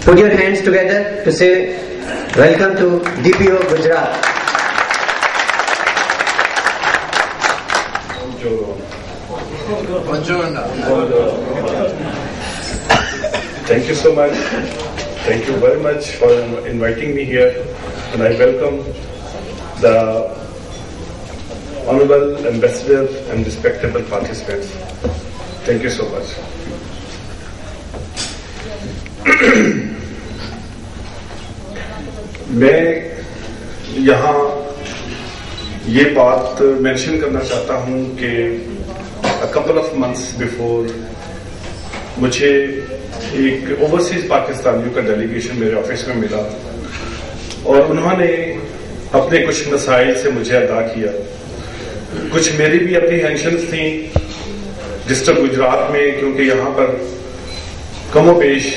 Put your hands together to say welcome to DPO Gujarat. Thank you so much. Thank you very much for inviting me here, and I welcome the Honorable Ambassador and respectable participants. Thank you so much. میں یہاں یہ بات mention کرنا چاہتا ہوں کہ couple of months before مجھے ایک اوورسیز پاکستانیوں کا ڈیلیگیشن میرے آفس میں ملا اور انہوں نے اپنے کچھ مسائل سے مجھے آگاہ کیا. کچھ میری بھی اپنی ٹینشنز تھیں ڈسٹرکٹ گجرات میں، کیونکہ یہاں پر کم و بیش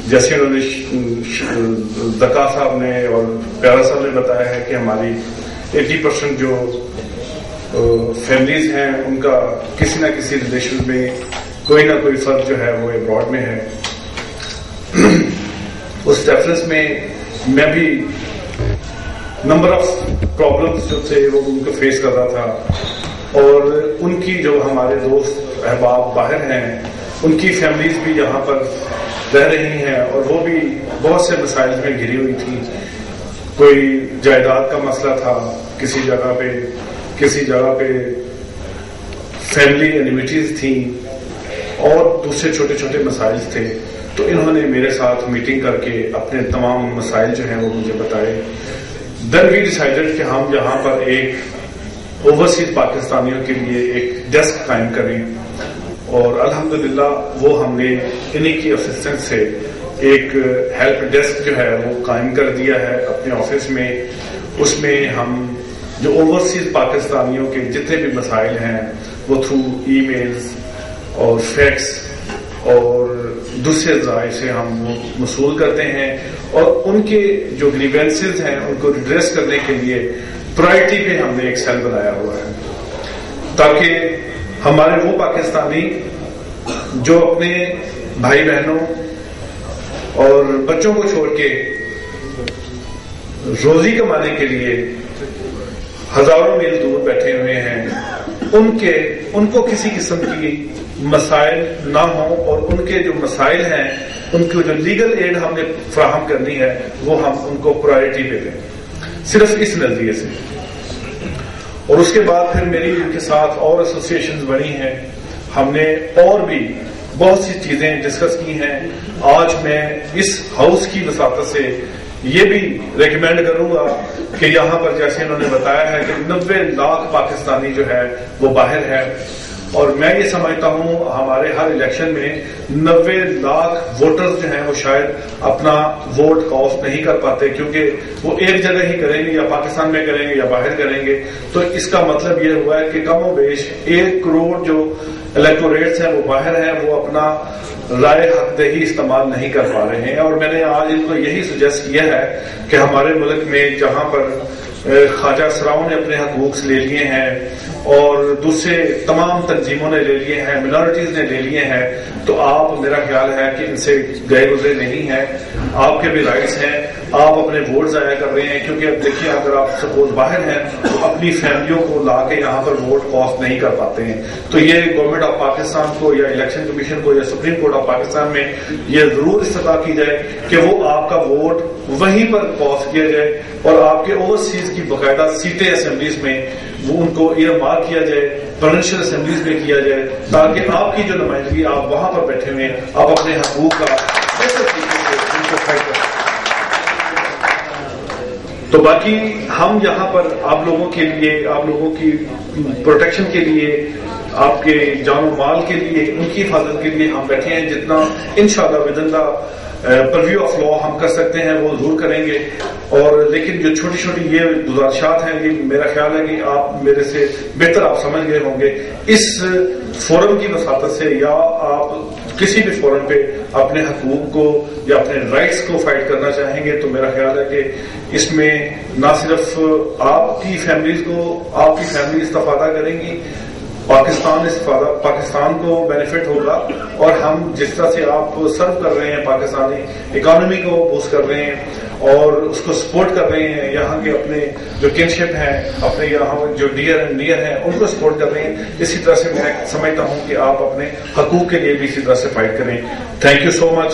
جیسے انہوں نے ذکا صاحب نے اور پیارا صاحب نے بتایا ہے کہ ہماری 80% جو فیملیز ہیں ان کا کسی نہ کسی ریلیشن میں کوئی نہ کوئی فرد جو ہے وہ ابراڈ میں ہے. اس ریفرنس میں میں بھی نمبر آف پرابلمس جو تھے وہ ان کو فیس کر رہا تھا، اور ان کی جو ہمارے دوست احباب باہر ہیں ان کی فیملیز بھی یہاں پر رہ رہی ہیں اور وہ بھی بہت سے مسائل میں گھری ہوئی تھی. کوئی جائیداد کا مسئلہ تھا کسی جگہ پہ فیملی اینیمیٹیز تھیں اور دوسرے چھوٹے چھوٹے مسائل تھے. تو انہوں نے میرے ساتھ میٹنگ کر کے اپنے تمام مسائل جو ہیں وہ مجھے بتائے. دین وی ڈیسائیڈڈ کہ ہم یہاں پر ایک اوورسیز پاکستانیوں کے لیے ایک ڈیسک قائم کریں، اور الحمدللہ وہ ہم نے انہی کی اسسٹنس سے ایک ہیلپ ڈیسک جو ہے وہ قائم کر دیا ہے اپنے آفس میں. اس میں ہم جو اوورسیز پاکستانیوں کے جتنے بھی مسائل ہیں وہ تھرو ای میلز اور فیکس اور دوسرے ذرائع سے ہم وہ موصول کرتے ہیں، اور ان کے جو گریوینسز ہیں ان کو ریڈریس کرنے کے لیے پرائرٹی پہ ہم نے ایک سیل بنایا ہوا ہے، تاکہ ہمارے وہ پاکستانی جو اپنے بھائی بہنوں اور بچوں کو چھوڑ کے روزی کمانے کے لیے ہزاروں میل دور بیٹھے ہوئے ہیں، ان کو کسی قسم کی مسائل نہ ہوں، اور ان کے جو مسائل ہیں ان کو جو لیگل ایڈ ہم نے فراہم کرنی ہے وہ ہم ان کو پرائرٹی پہ دیں، صرف اس نظریے سے. اور اس کے بعد پھر میری ان کے ساتھ اور ایسوسیشنز بنی ہیں، ہم نے اور بھی بہت سی چیزیں ڈسکس کی ہیں. آج میں اس ہاؤس کی وساطت سے یہ بھی ریکمینڈ کروں گا کہ یہاں پر جیسے انہوں نے بتایا ہے کہ 90 لاکھ پاکستانی جو ہے وہ باہر ہے، اور میں یہ سمجھتا ہوں ہمارے ہر الیکشن میں 90 لاکھ ووٹرز جو ہیں وہ شاید اپنا ووٹ کاسٹ نہیں کر پاتے، کیونکہ وہ ایک جگہ ہی کریں گے، یا پاکستان میں کریں گے یا باہر کریں گے. تو اس کا مطلب یہ ہوا ہے کہ کم و بیش 1 کروڑ جو الیکٹوریٹس ہیں وہ باہر ہیں، وہ اپنا رائے حق دہی استعمال نہیں کر پا رہے ہیں. اور میں نے آج ان کو یہی سجیسٹ کیا ہے کہ ہمارے ملک میں جہاں پر خواجہ اسراؤں نے اپنے حقوق لے لیے ہیں اور دوسرے تمام تنظیموں نے لے لیے ہیں، منارٹیز نے لے لیے ہیں، تو آپ میرا خیال ہے کہ ان سے گئے گزرے نہیں ہیں. آپ کے بھی رائٹس ہیں، آپ اپنے ووٹ ضائع کر رہے ہیں، کیونکہ اب دیکھیے اگر آپ سپوز باہر ہیں تو اپنی فیملیوں کو لا کے یہاں پر ووٹ کاسٹ نہیں کر پاتے ہیں. تو یہ گورنمنٹ آف پاکستان کو یا الیکشن کمیشن کو یا سپریم کورٹ آف پاکستان میں یہ ضرور استطاع کی جائے کہ وہ آپ کا ووٹ وہیں پر کاسٹ کیا جائے، اور آپ کے اوورسیز کی باقاعدہ سیٹیں اسمبلیز میں وہ ان کو ایئر مارک کیا جائے، پروونشل اسمبلیز میں کیا جائے، تاکہ آپ کی جو نمائندگی آپ وہاں پر بیٹھے ہوئے آپ اپنے حقوق کا بہتر طریقے سے ان کو فائٹ کریں. تو باقی ہم یہاں پر آپ لوگوں کے لیے، آپ لوگوں کی پروٹیکشن کے لیے، آپ کے جان و مال کے لیے، ان کی حفاظت کے لیے ہم بیٹھے ہیں. جتنا انشاءاللہ ودن دا پرویو آف لا ہم کر سکتے ہیں وہ ضرور کریں گے. اور لیکن جو چھوٹی چھوٹی یہ گزارشات ہیں یہ میرا خیال ہے کہ آپ میرے سے بہتر آپ سمجھ گئے ہوں گے. اس فورم کی وساطت سے یا آپ کسی بھی فورم پہ اپنے حقوق کو یا اپنے رائٹس کو فائٹ کرنا چاہیں گے تو میرا خیال ہے کہ اس میں نہ صرف آپ کی فیملیز کو، آپ کی فیملی استفادہ کریں گی، پاکستان کو بینیفٹ ہوگا، اور ہم جس طرح سے آپ سرو کر رہے ہیں پاکستانی اکانومی کو بوسٹ کر رہے ہیں اور اس کو سپورٹ کر رہے ہیں، یہاں کے اپنے جو کنشپ ہیں، اپنے یہاں جو ڈیئر اینڈ نیئر ہیں ان کو سپورٹ کر رہے ہیں، اسی طرح سے میں سمجھتا ہوں کہ آپ اپنے حقوق کے لیے بھی اسی طرح سے فائٹ کریں. تھینک یو سو مچ.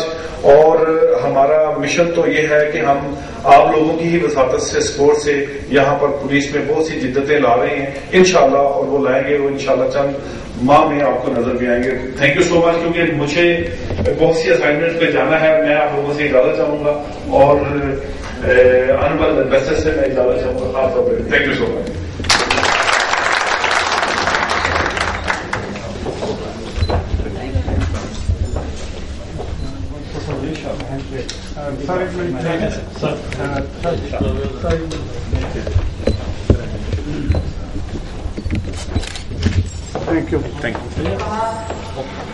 اور ہمارا مشن تو یہ ہے کہ ہم آپ لوگوں کی ہی وساطت سے، سپورٹ سے یہاں پر پولیس میں بہت سی جدتیں لا رہے ہیں انشاءاللہ، اور وہ لائیں گے، وہ انشاءاللہ چند ماہ میں آپ کو نظر بھی آئیں گے. تھینک یو سو مچ. کیونکہ مجھے بہت سی اسائنمنٹ پہ جانا ہے، میں آپ لوگوں سے اجازت چاہوں گا، اور انور انویسٹر سے میں اجازت چاہوں گا خاص طور پہ. تھینک یو سو مچ.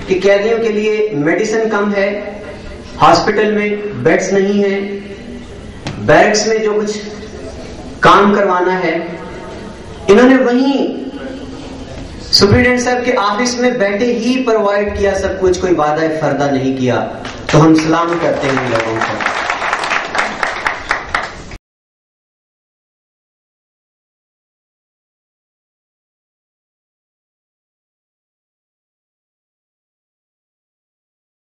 کہ قیدیوں کے لیے میڈیسن کم ہے، ہاسپٹل میں بیڈز نہیں ہیں، بیرکس میں جو کچھ کام کروانا ہے انہوں نے وہیں سپرنٹینڈنٹ صاحب کے آفس میں بیٹھے ہی پرووائڈ کیا سب کچھ، کوئی وعدہ فردہ نہیں کیا. تو ہم سلام کرتے ہیں ان لوگوں کو.